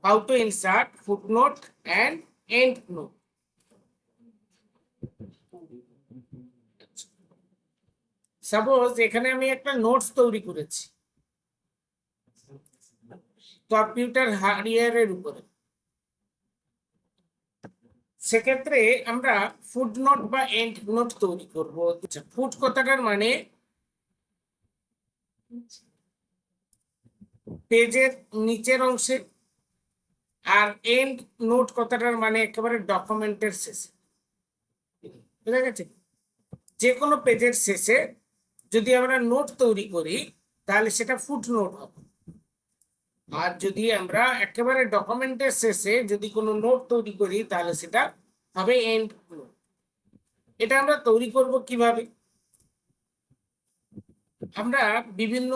how to insert footnote and end note. Suppose এখানে আমি একটা নোটস তৈরি করেছি কম্পিউটার হার্ডওয়্যারের উপরে, সেক্ষেত্রে আমরা ফুটনোট বা এন্ড নোট তৈরি করব। ফুট কথাটার মানে পেজের নিচের অংশে, আর এন্ড নোট কথাটার মানে একেবারে ডকুমেন্টের শেষে। বুঝা গেছে? যে কোনো পেজের শেষে যদি আমরা নোট তৈরি করি তাহলে সেটা ফুট নোট হবে, আর যদি আমরা একেবারে ডকুমেন্টের শেষে যদি কোনো নোট তৈরি করি তাহলে সেটা হবে এন্ড নোট। এটা আমরা তৈরি করব কিভাবে? আমরা বিভিন্ন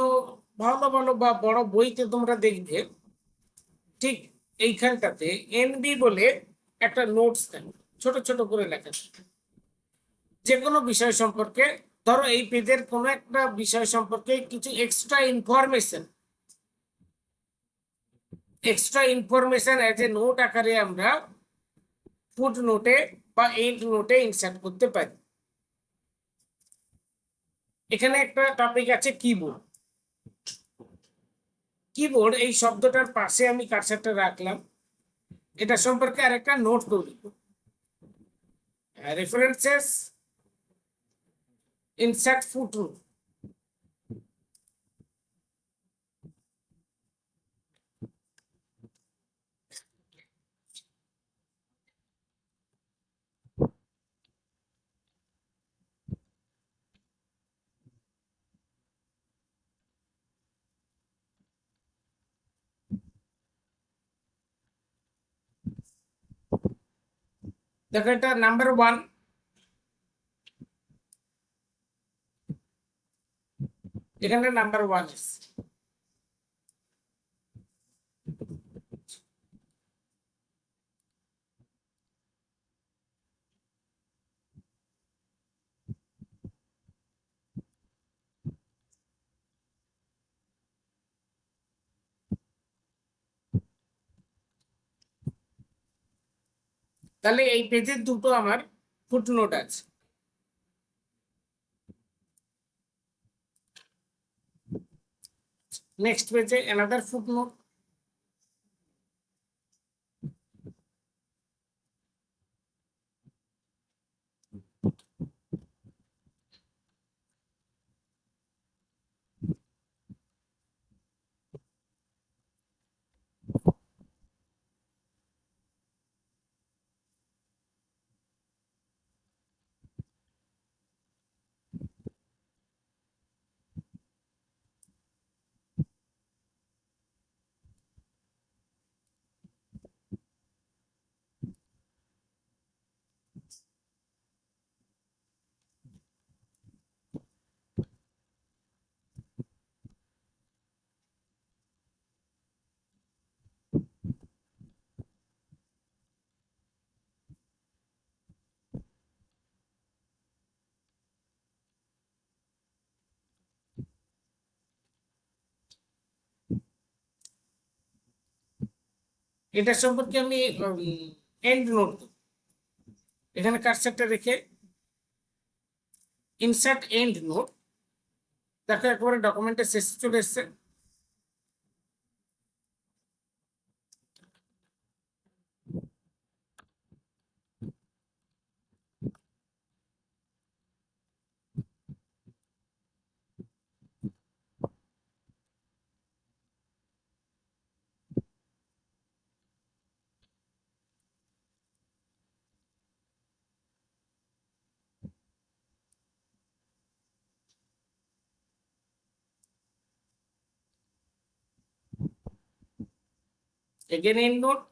ভালো ভালো বা বড় বইতে তোমরা দেখবে ঠিক এইখানটাতে এনবি বলে একটা নোটস দেন, ছোট ছোট করে লেখা থাকে যে কোনো বিষয় সম্পর্কে। ধরো এই পেজের কোনো একটা বিষয় সম্পর্কে কিছু extra information as a note আকারে আমরা ফুট নোটে বা এন্ড নোটে ইনসার্ট করতে পারি। এখানে একটা টপিক আছে কিবোর্ড। কিবোর্ড এই শব্দটার পাশে আমি কার্সারটা রাখলাম, এটা সম্পর্কে আরেকটা নোট তৈরি করব। References insert footnote. দেখো এটা নাম্বার 1, এখানে নাম্বার 1 আছে। তাহলে এই পেজের দুটো আমার ফুটনোট আছে। নেক্সট পেজে অ্যানাদার ফুটনোট। এটা সম্পর্কে আমি এন্ড নোট, এখানে কার্সারটা রেখে ইনসার্ট এন্ড নোট। দেখো একেবারে ডকুমেন্টের শেষে চলে এসছে। Again and note.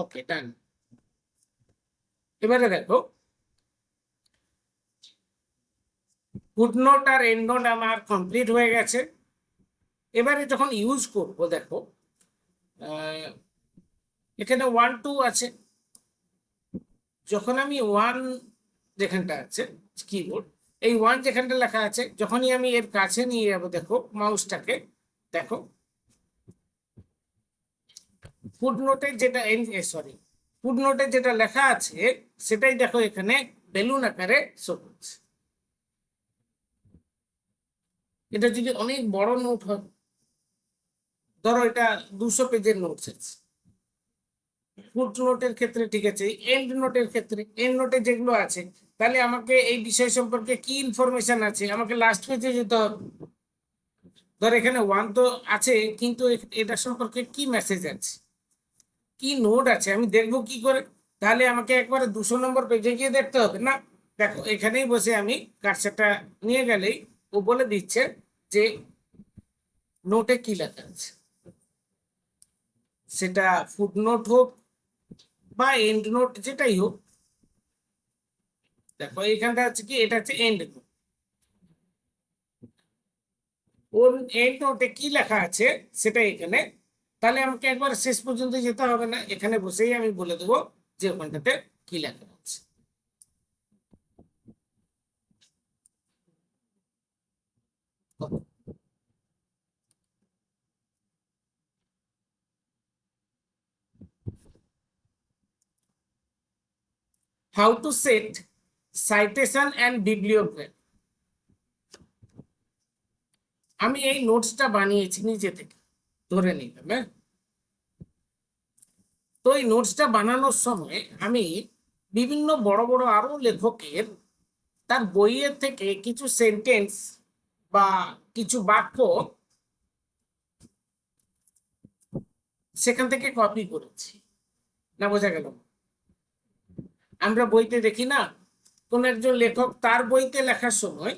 Okay, done. এবারে দেখো, ফুটনোট আর এন্ডনোট আমার কমপ্লিট হয়ে গেছে। এবারে যখন ইউজ করব, দেখো এখানে 1 2 আছে। যখন আমি 1 যেখানটা আছে কিবোর্ড, এই 1 যেখানটা লেখা আছে, যখনই আমি এর কাছে নিয়ে যাবো, দেখো মাউসটাকে, দেখো ফুটনোটে যেটা সরি, ফুটনোটে যেটা লেখা আছে সেটাই দেখো এখানে বেলুন আকারে শো করছে। এটা যদি অনেক বড় নোট হয়, ধরো এটা 200 পেজের নোটস আছে, ফুট নোটের ক্ষেত্রে ঠিক আছে। এন্ড নোটের ক্ষেত্রে, এন্ড নোটে যেগুলো আছে, তাহলে আমাকে এই বিষয় সম্পর্কে কি ইনফরমেশন আছে আমাকে লাস্ট পেজে যেতে হবে। ধর এখানে 1 তো আছে, কিন্তু এটা সম্পর্কে কি মেসেজ আছে, কি নোট আছে, আমি দেখবো কি করে? তাহলে আমাকে একবারে 200 নম্বর পেজে গিয়ে দেখতে হবে না। দেখো এখানেই বসে আমি কার্সারটা নিয়ে গেলেই ও বলে দিচ্ছে যে নোটে কি লেখা আছে, সেটা ফুটনোট হোক বা এন্ড নোট, যেটাই হোক। দেখো এইখানটা আছে কি, এটা হচ্ছে এন্ড নোট। ওর এন্ড নোটে কি লেখা আছে সেটা এখানে। তাহলে আমাকে একবার শেষ পর্যন্ত যেতে হবে না, এখানে বসেই আমি বলে দেবো যে ওখানটাতে কি লেখা আছে। How to set citation and bibliography. আমি এই নোটসটা বানিয়েছি নিজে থেকে, ধরে নিলাম, হ্যাঁ। তো এই নোটসটা বানানোর সময় আমি বিভিন্ন বড় বড় আরো লেখকের তার বইয়ের থেকে কিছু সেন্টেন্স বা কিছু বাক্য সেখান থেকে কপি করেছি। না, বোঝা গেল? আমরা বইতে দেখি না, কোন একজন লেখক তার বইতে লেখার সময়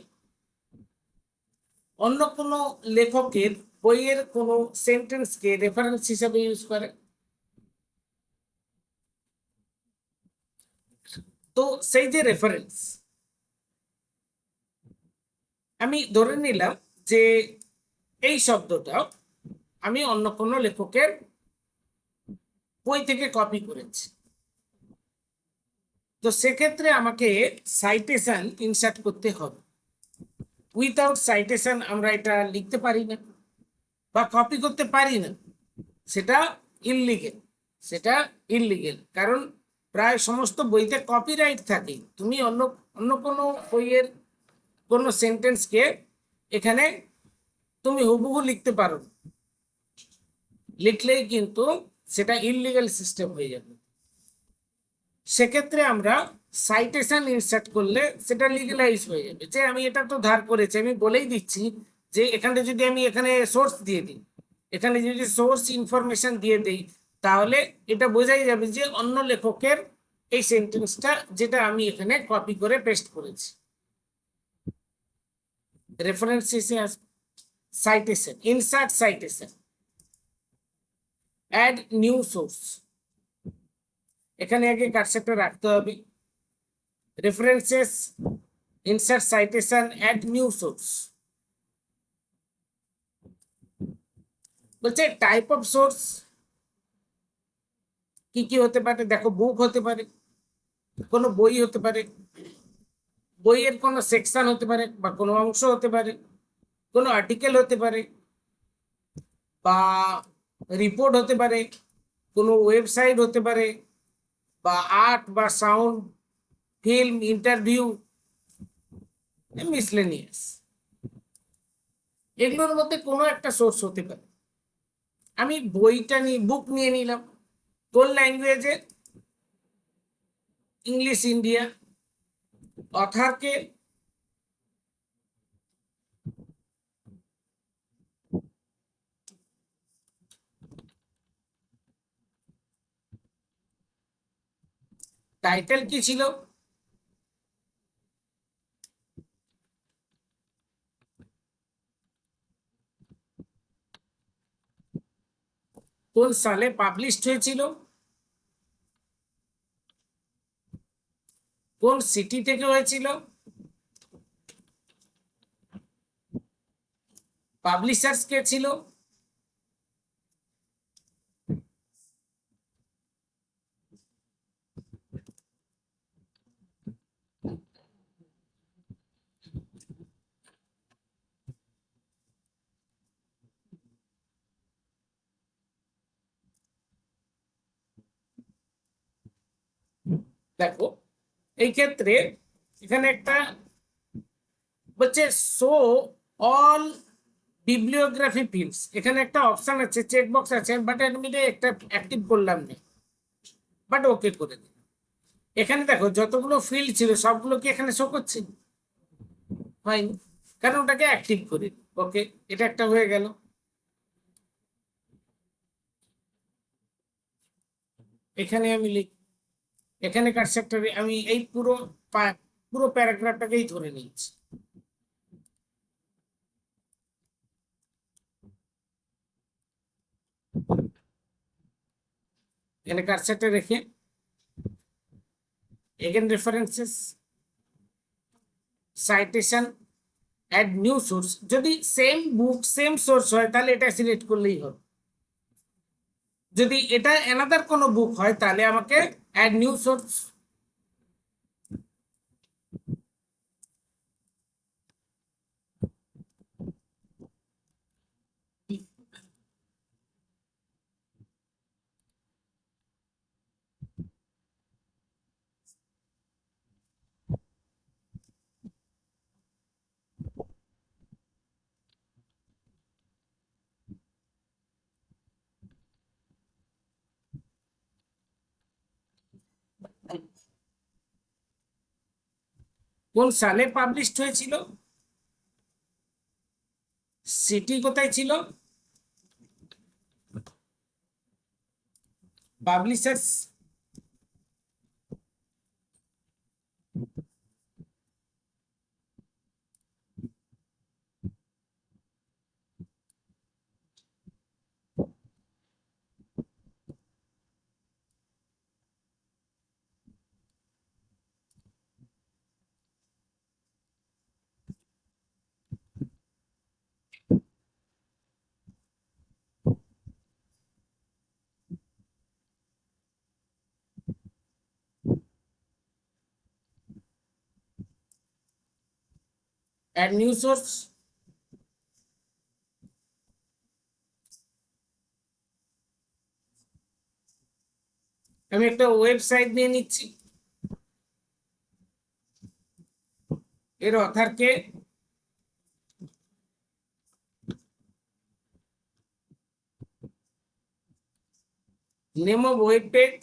অন্য কোনো লেখকের বইয়ের কোনো সেন্টেন্সকে রেফারেন্স হিসাবে ইউজ করে। তো সেই যে রেফারেন্স, আমি ধরে নিলাম যে এই শব্দটা আমি অন্য কোনো লেখকের বই থেকে কপি করেছি। তো সেক্ষেত্রে আমাকে সাইটেশন ইনসার্ট করতে হবে। উইথাউট সাইটেশন আমরা এটা লিখতে পারি না বা কপি করতে পারি না, সেটা ইললিগেল। সেটা ইললিগেল, কারণ প্রায় সমস্ত বইতে কপিরাইট থাকে। তুমি অন্য অন্য কোনো বইয়ের কোনো সেন্টেন্সকে এখানে তুমি হুবহু লিখতে পারো, লিখলেই কিন্তু সেটা ইললিগাল সিস্টেম হয়ে যাবে। সেক্ষেত্রে আমরা সাইটেশন ইনসার্ট করলে সেটা লিগালাইজ হয়ে যাবে, যে আমি এটা তো ধার করেছি, আমি বলেই দিচ্ছি যে এখানে যদি আমি এখানে সোর্স দিয়ে দিই, এখানে যদি সোর্স ইনফরমেশন দিয়ে দিই, তাহলে এটা বোঝাই যাবে যে অন্য লেখকের এই সেন্টেন্সটা যেটা আমি এখানে কপি করে পেস্ট করেছি। রেফারেন্স শেষে আসবে, citation, insert citation, add new source. এখানে আগে কারসারটা রাখতে হবে। References, insert citation, add new source. বলছে টাইপ অফ সোর্স কি কি হতে পারে। দেখো, বুক হতে পারে, কোনো বই হতে পারে, বইয়ের কোনো সেকশন হতে পারে বা কোনো অংশ হতে পারে, কোনো আর্টিকেল হতে পারে বা রিপোর্ট হতে পারে, কোনো ওয়েবসাইট হতে পারে, বা আর্ট বা সাউন্ড, ফিল্ম, ইন্টারভিউ, মিসলেনিয়াস। এগুলোর মধ্যে কোনো একটা সোর্স হতে পারে। আমি বইটা নিয়ে বুক নিয়ে নিলাম, কোন ল্যাঙ্গুয়েজে? ইংলিশ ইন্ডিয়া, অথারকে টাইটেল কি ছিল? কোন সালে পাবলিশড হয়েছিল? কোন সিটি থেকে হয়েছিল? পাবলিশার্স কে ছিল? দেখো এই ক্ষেত্রে এখানে একটা বলছে শো অল বিবলিওগ্রাফি ফিল্ডস, এখানে একটা অপশন আছে, চেক বক্স আছে, বাট আমি একটা অ্যাক্টিভ করলাম না, বাট ওকে করে দিই। এখানে দেখো যতগুলো ফিল্ড ছিল সবগুলো কি এখানে শো করছে? হয়নি, কারণ ওটাকে অ্যাক্টিভ করে দিই। ওকে, এটা একটা হয়ে গেল। এখানে আমি লিখ, এখানে কারসেক্টরে আমি এই পুরো প্যারাগ্রাফটাকেই ধরে নিয়েছি। এখানে কারসেক্টে রেখে again references, citation, add new source. যদি সেম বুক সেম সোর্স হয় তাহলে এটা সিলেক্ট করলেই হবে। যদি এটা অ্যানাদার কোনো বুক হয় তাহলে আমাকে অ্যাড নিউ সোর্স। কোন সালে পাবলিশড হয়েছিল? সিটি কোথায় ছিল? Publishers, add new source. আমি একটা ওয়েবসাইট নিয়ে নিচ্ছি, এর অথারকে, name of web page,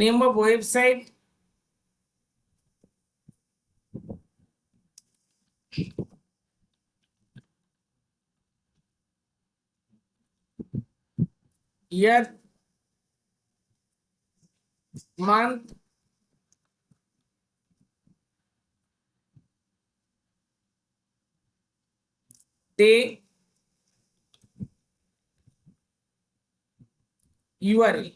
name of website, year, month, day, URL.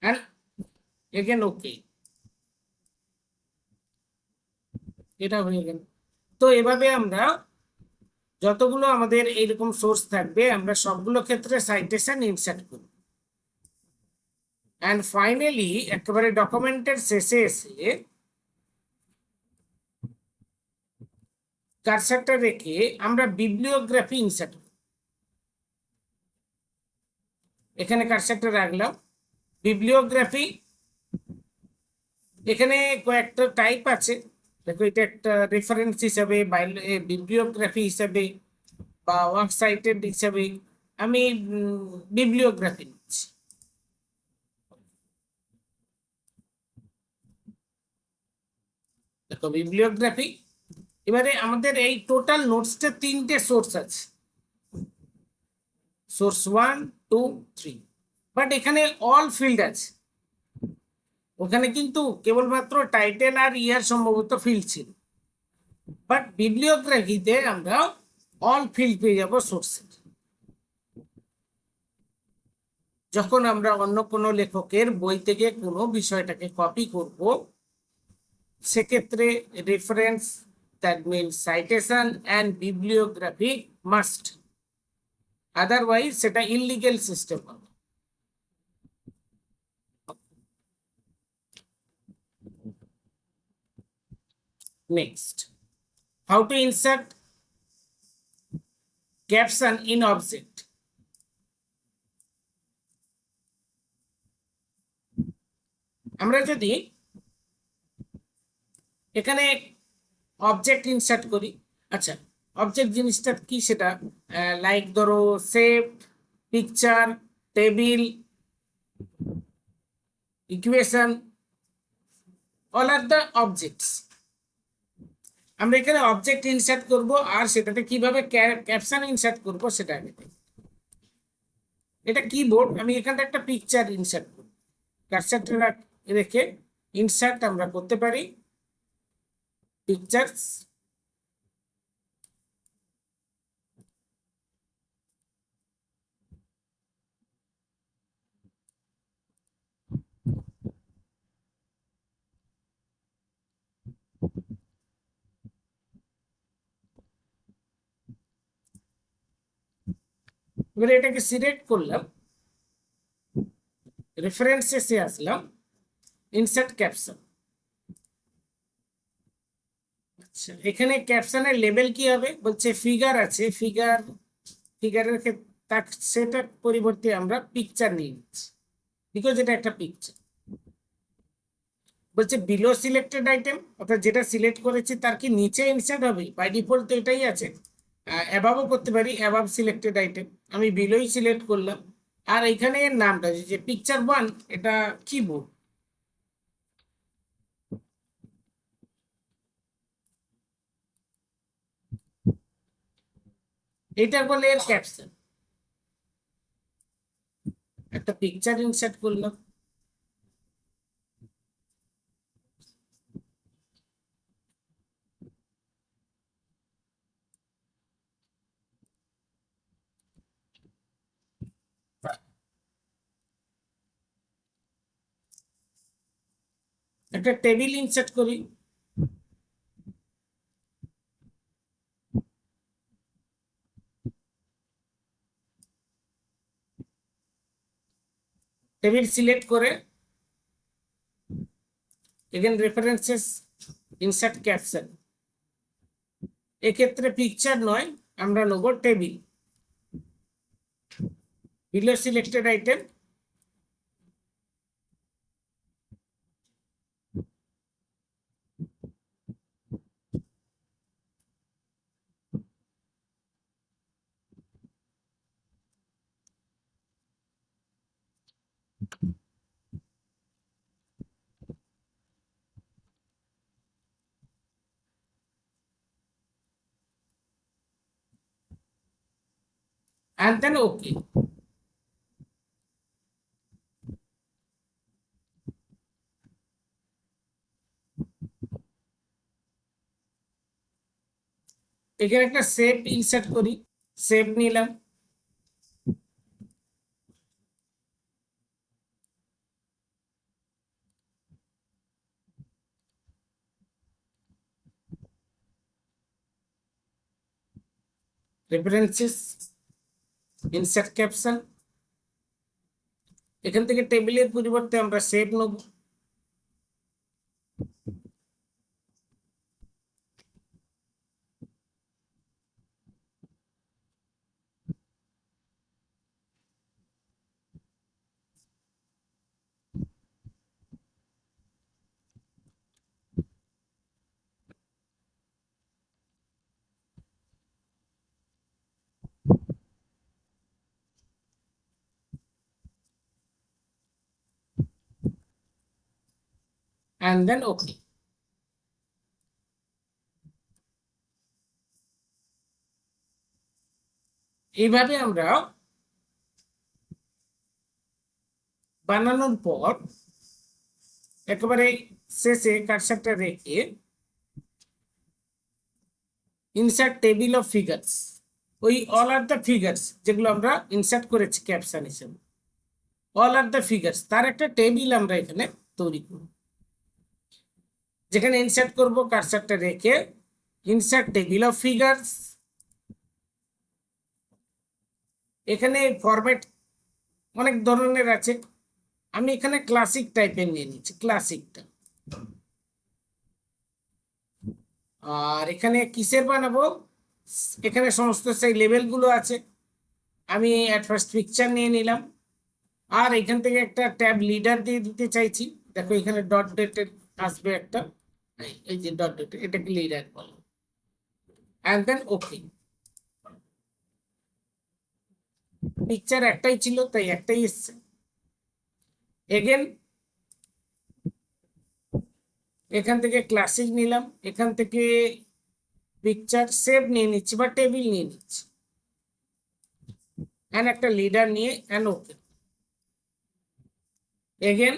and again okay, এটা হয়ে গেল। তো এভাবে আমরা যতগুলো আমাদের এইরকম সোর্স থাকবে আমরা সবগুলো ক্ষেত্রে সাইটেশন ইনসার্ট করব। অ্যান্ড ফাইনালি একেবারে ডকুমেন্টের শেষে এসে কারসারটা রেখে আমরা বিবলিওগ্রাফি ইনসার্ট, এখানে কারসারটা রাখলাম। বিবলিওগ্রাফি এখানে কয়েকটা টাইপ আছে, দেখো এটা একটা রেফারেন্স হিসাবে, বিবলিওগ্রাফি হিসাবে বা ওয়ার্ক সাইটেড হিসাবে আমি বিবলিওগ্রাফি নিচ্ছি। দেখো বিবলিওগ্রাফি, এবারে আমাদের এই টোটাল নোটসটা তিনটে সোর্স আছে, সোর্স 1 2 3, বাট এখানে অল ফিল্ড আছে, ওখানে কিন্তু কেবলমাত্র টাইটেল আর ইয়ার সম্ভবত ফিল্ড ছিল, বাট বিবলিওগ্রাফিতে আমরা অল ফিল্ড পেয়ে যাব সোর্সের। যখন আমরা অন্য কোনো লেখকের বই থেকে কোনো বিষয়টাকে কপি করব, সেক্ষেত্রে reference, that means citation and bibliography must, otherwise সেটা ইললিগেল সিস্টেম হবে। Next, how to insert caption in object. আমরা যদি এখানে অবজেক্ট ইনসার্ট করি, আচ্ছা অবজেক্ট জিনিসটা কি সেটা, লাইক ধরো shape, picture, table, equation, all are the objects. আমরা এখানে অবজেক্ট ইনসার্ট করব, আর সেটাতে কিভাবে ক্যাপশন ইনসার্ট করব সেটা আমি দেখি। এটা কিবোর্ড, আমি এখানটা একটা পিকচার ইনসার্ট করব, কার্সারটা রেখে ইনসার্ট আমরা করতে পারি পিকচার্স। এবারে এটাকে সিলেক্ট করলাম, রেফারেন্সে আসলাম, ইনসার্ট ক্যাপশন। আচ্ছা এখানে ক্যাপশনের লেবেল কি হবে, বলছে ফিগার আছে, ফিগারের সেটার পরিবর্তে আমরা পিকচার নিয়ে নিচ্ছি, বিকজ এটা একটা পিকচার। বলছে বিলো সিলেক্টেড আইটেম, অর্থাৎ যেটা সিলেক্ট করেছি তার কি নিচে ইনসার্ট হবে, বাই ডিফল্ট তো এটাই আছে। অ্যাবাবও করতে পারি, অ্যাবাব সিলেক্টেড আইটেম, আমি বিলোই সিলেক্ট করলাম। আর এখানে এর নামটা যে পিকচার 1, এটা কিবোর্ড, এটার বলে এর ক্যাপশন। একটা পিকচার ইনসার্ট করলাম, একটা টেবিল ইনসার্ট করি, টেবিল সিলেক্ট করে এখানে রেফারেন্সেস, ইনসার্ট ক্যাপশন। এক্ষেত্রে পিকচার নয়, আমরা নেব table, below selected item, and then okay. এখানে একটা শেপ ইনসার্ট করি, শেপ নিলাম, রেফারেন্সেস, ইনসার্ট ক্যাপশন, এখান থেকে টেবিলের পরিবর্তে আমরা শেপ নেব। and then okay. এইভাবে আমরা বানানোর পর একেবারে শেষে কার্সারটা রেখে ইনসার্ট টেবিল অফ ফিগারস, ওই অল আর দ্য ফিগারস যেগুলো আমরা ইনসার্ট করেছি ক্যাপশন হিসেবে, অল আর দ্য ফিগারস তার একটা টেবিল আমরা এখানে তৈরি করব। যেখানে ইনসার্ট করব কার্সারটা রেখে ইনসার্ট টেবিল অফ ফিগারস। এখানে ফরম্যাট অনেক ধরনের আছে, আমি এখানে ক্লাসিক টাইপের নিয়ে নিচ্ছি, ক্লাসিকটা। আর এখানে কিসের বানাবো, এখানে সমস্ত সেই লেভেলগুলো আছে। আমি অ্যাট ফার্স্ট পিকচার নিয়ে নিলাম, আর এখান থেকে একটা ট্যাব লিডার দিয়ে দিতে চাইছি। দেখো এখানে ডট ডেটেড আসবে একটা, এই যে ডট ডেটেড, এটাকে লিডার বলো, অ্যান্ড দেন ওকে। পিকচার একটাই ছিল তাই একটাই এসছে। এগেন এখান থেকে ক্লাসিক নিলাম, এখান থেকে পিকচার সেভ নিয়ে নিচ্ছি বা টেবিল নিয়ে নিচ্ছি, এন্ড একটা লিডার নিয়ে এন্ড ওকে। এগেন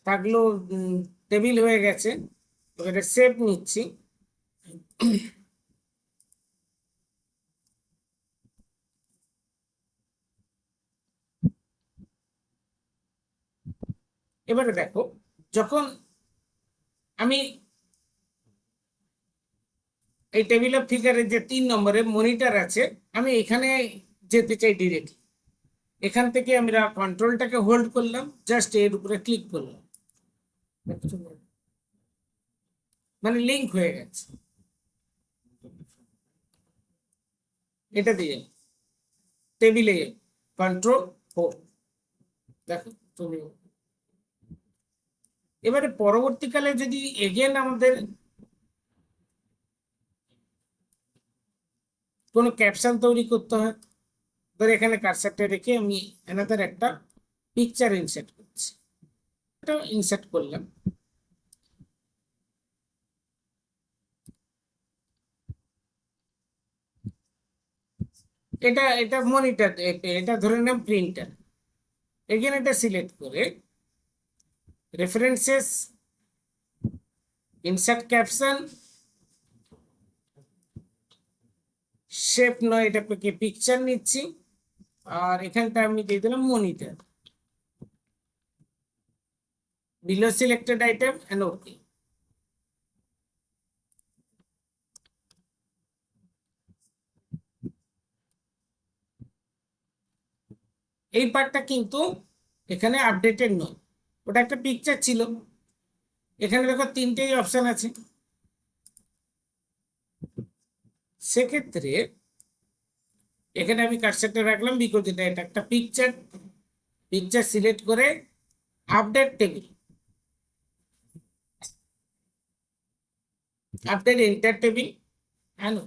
থাকলো, টেবিল হয়ে গেছে, এবারে সেভ নিচ্ছি। এবারে দেখো, যখন আমি এই টেবিল অফ ফিগারের যে 3 নম্বরের মনিটর আছে, আমি এখানে যেতে চাই ডিরেক্টলি। এখান থেকে আমরা কন্ট্রোলটাকে হোল্ড করলাম, জাস্ট এর উপরে ক্লিক করলাম, মানে লিঙ্ক হয়ে গেছে। এটা দিয়ে টেবিলে কন্ট্রোল হোল্ড, দেখো তুমি। এবারে পরবর্তীকালে যদি এগেন আমাদের কোনো ক্যাপশন তৈরি করতে হয়, ধর এখানে কার্সারটা রেখে আমি এনাদের একটা পিকচার ইনসার্ট করছি, এটা ইনসার্ট করলাম। এটা এটা মনিটর, এটা ধরে নাম প্রিন্টার। এখানে এটা সিলেক্ট করে রেফারেন্সেস, ইনসার্ট ক্যাপশন, শেপ নয়, এটা পিকচার নিচ্ছি, আর এখানটা আমি দিয়ে দিলাম monitor, below selected item and okay. এই পার্টটা কিন্তু এখানে আপডেটেড নয়, ওটা একটা পিকচার ছিল। এখানে দেখো 3টেই অপশন আছে, সেক্ষেত্রে এখানে আমি কার্সারটা রাখলাম বিকজ এটা একটা পিকচার। পিকচার সিলেক্ট করে update table, update enter table and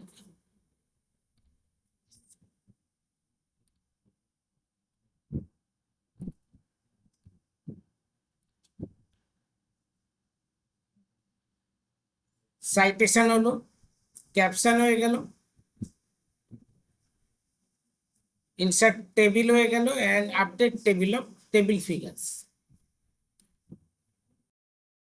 citation হলো, ক্যাপশন হয়ে গেল, ইনসার্ট টেবিল হয়ে গেল, and update table of table figures.